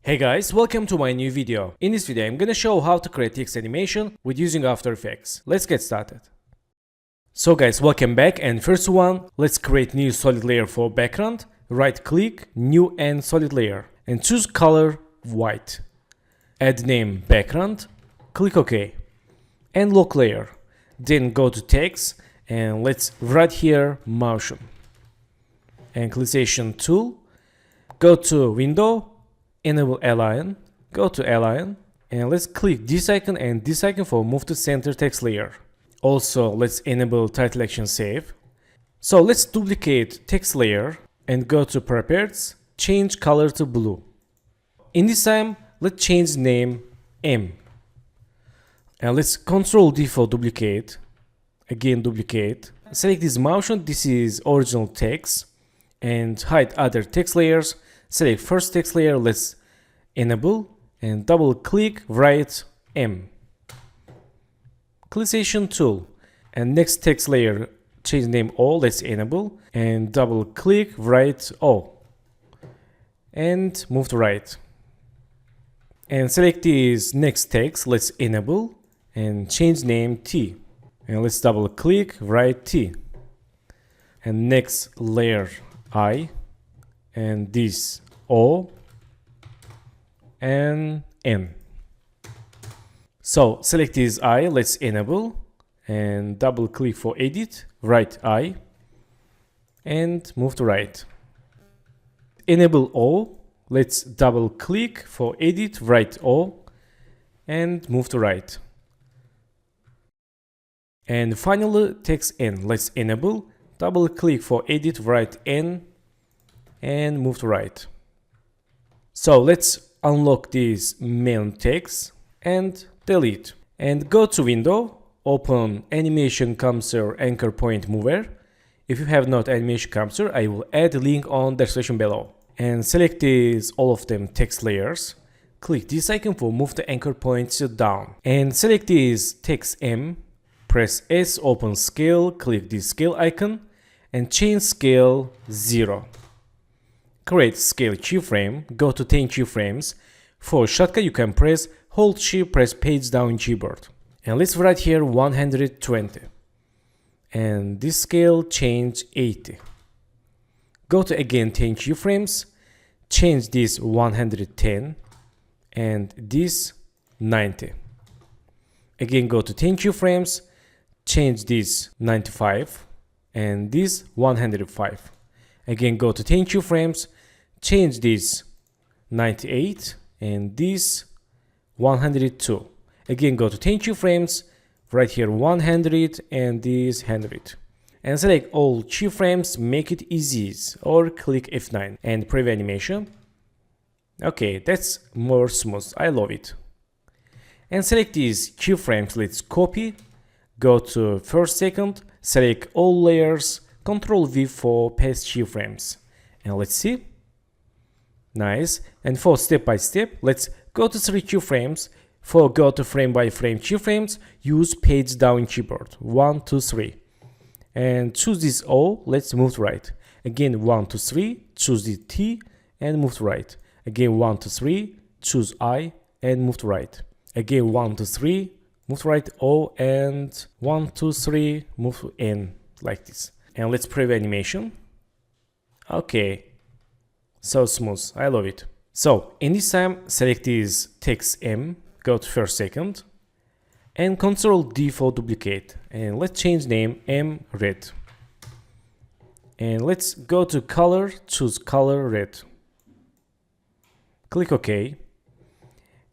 Hey guys, welcome to my new video. In this video I'm gonna show how to create text animation with using After Effects. Let's get started. So guys, welcome back, and first one, let's create new solid layer for background. Right click, new and solid layer, and choose color white. Add name background, click OK, and lock layer. Then go to text and let's write here motion. And Ancillation tool, go to window, enable align, go to align, and let's click this icon and this icon for move to center text layer. Also, let's enable title action save. So let's duplicate text layer and go to properties, change color to blue. In this time, let's change name M. And let's Ctrl D for duplicate. Again, duplicate. Select this motion, this is original text, and hide other text layers. Select first text layer, let's enable, and double click, write M. Ancillation tool, and next text layer, change name O, let's enable, and double click, write O, and move to right. And select this next text, let's enable, and change name T, and let's double click, write T. And next layer I, and this O and N. So select this I, let's enable, and double click for edit, write I, and move to right. Enable O, let's double click for edit, write O, and move to right. And finally text N, let's enable, double click for edit, write N, and move to right. So let's unlock this main text and delete. And go to window, open animation cursor anchor point mover. If you have not animation cursor, I will add a link on description below. And select these all of them text layers. Click this icon for move the anchor points down. And select this text M. Press S, open scale, click this scale icon, and change scale 0. Create scale keyframe, go to 10 keyframes. For shortcut you can press hold shift, press page down keyboard. And let's write here 120. And this scale change 80. Go to again 10 keyframes, change this 110 and this 90. Again go to 10 keyframes, change this 95 and this 105. Again go to 10 keyframes, change this 98 and this 102. Again go to 10 keyframes, right here 100 and this 100. And select all keyframes, make it easy, or click F9 and preview animation. Okay, that's more smooth, I love it. And select these keyframes, let's copy, go to first second, select all layers, Ctrl V for paste keyframes. And let's see. Nice. And for step by step, let's go to 3 keyframes. For go to frame by frame keyframes, use page down keyboard. 1, 2, 3. And choose this O, let's move to right. Again 1, 2, 3, choose the T and move to right. Again 1, 2, 3, choose I and move to right. Again 1, 2, 3, move to right O, and 1, 2, 3, move to N, like this. And let's preview animation. Okay, so smooth, I love it. So in this time, select this text M, go to first second, and Ctrl D for duplicate. And let's change name M red. And let's go to color, choose color red. Click OK.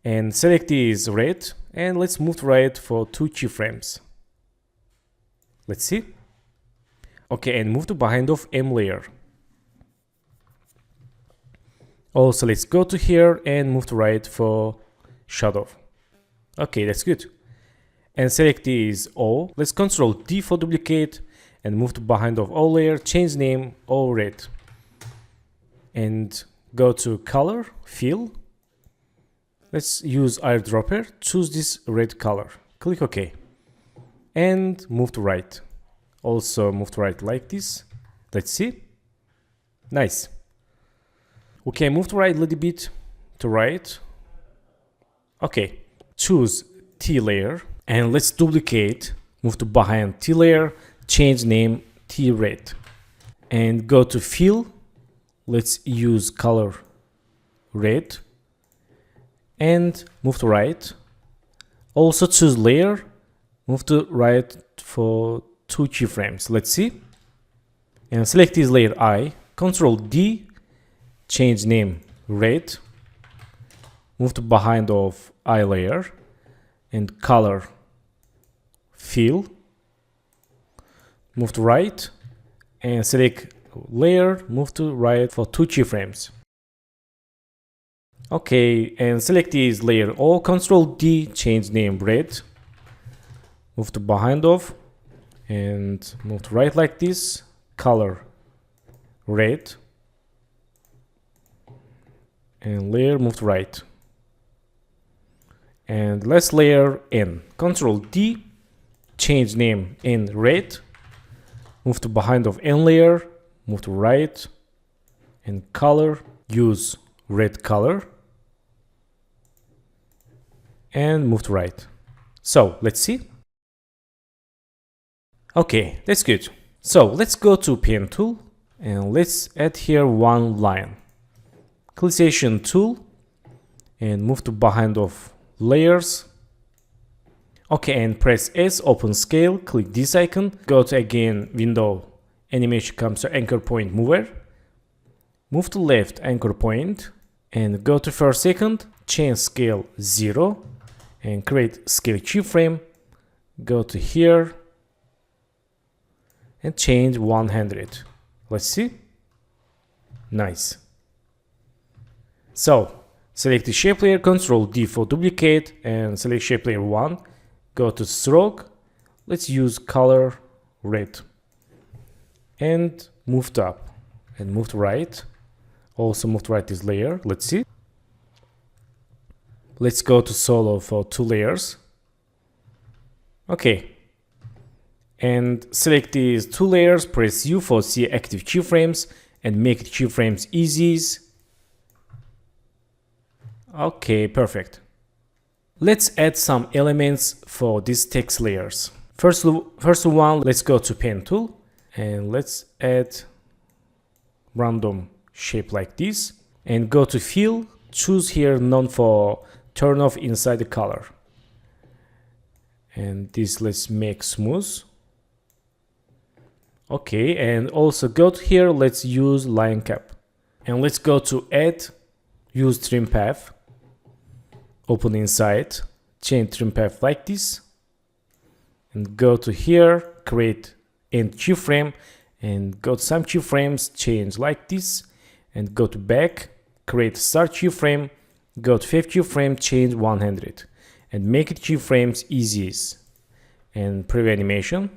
And select this red, and let's move to right for 2 keyframes. Let's see. Okay, and move to behind of M layer. Also, let's go to here and move to right for shadow. Okay, that's good. And select this O. Let's Ctrl D for duplicate and move to behind of O layer. Change name O red. And go to color, fill. Let's use eyedropper. Choose this red color. Click OK. And move to right. Also move to right like this. Let's see. Nice. Okay, move to right a little bit to right. Okay, choose T layer and let's duplicate, move to behind T layer, change name T red and go to fill. Let's use color red and move to right. Also choose layer, move to right for 2 keyframes. Let's see. And select this layer I, Control D, change name red, move to behind of I layer and color fill, move to right and select layer, move to right for 2 keyframes. Okay, and select this layer O, Control D, change name red, move to behind of and move to right like this, color red and layer, move to right. And let's layer N, Control D, change name in red, move to behind of N layer, move to right and color, use red color and move to right. So let's see. Okay, that's good. So let's go to pen tool and let's add here one line. Clickation tool and move to behind of layers. Okay, and press S, open scale, click this icon, go to again window, animation comes to anchor point mover, move to left anchor point and go to first second, change scale 0 and create scale keyframe, go to here and change 100. Let's see. Nice. So select the shape layer, Control D for duplicate and select shape layer 1. Go to stroke. Let's use color red and move to up and move to right. Also move to right this layer. Let's see. Let's go to solo for 2 layers. Okay. And select these 2 layers, press U for see active keyframes and make keyframes easy. Okay, perfect. Let's add some elements for these text layers. First one, let's go to pen tool and let's add random shape like this and go to fill, choose here none for turn off inside the color. And this let's make smooth. Okay, and also go to here, let's use line cap. And let's go to add, use trim path. Open inside, change trim path like this. And go to here, create end keyframe. And go to some keyframes, change like this. And go to back, create start keyframe. Go to 5th keyframe, change 100. And make it keyframes easiest. And preview animation.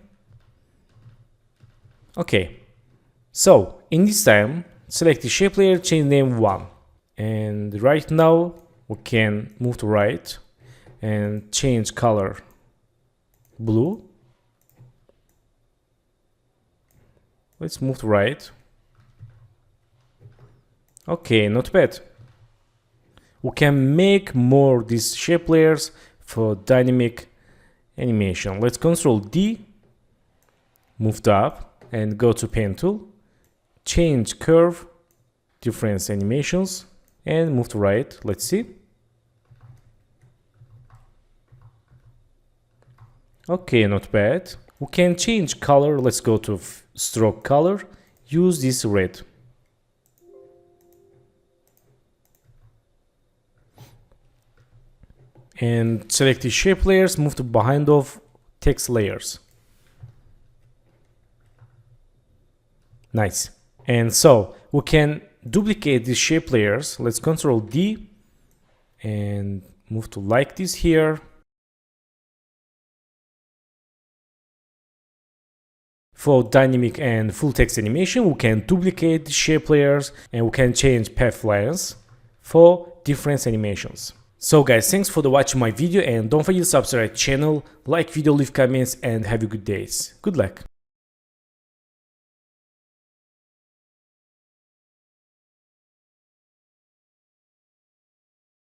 Okay, so in this time, select the shape layer, change name 1. And right now, we can move to right and change color blue. Let's move to right. Okay, not bad. We can make more these shape layers for dynamic animation. Let's Control D, move to up. And go to pen tool, change curve, difference animations, and move to right. Let's see. Okay, not bad. We can change color. Let's go to stroke color. Use this red. And select the shape layers, move to behind of text layers. Nice. And so we can duplicate these shape layers. Let's Control D and move to like this here. For dynamic and full text animation, we can duplicate the shape layers and we can change path lines for different animations. So guys, thanks for watching my video and don't forget to subscribe channel, like video, leave comments and have a good days. Good luck.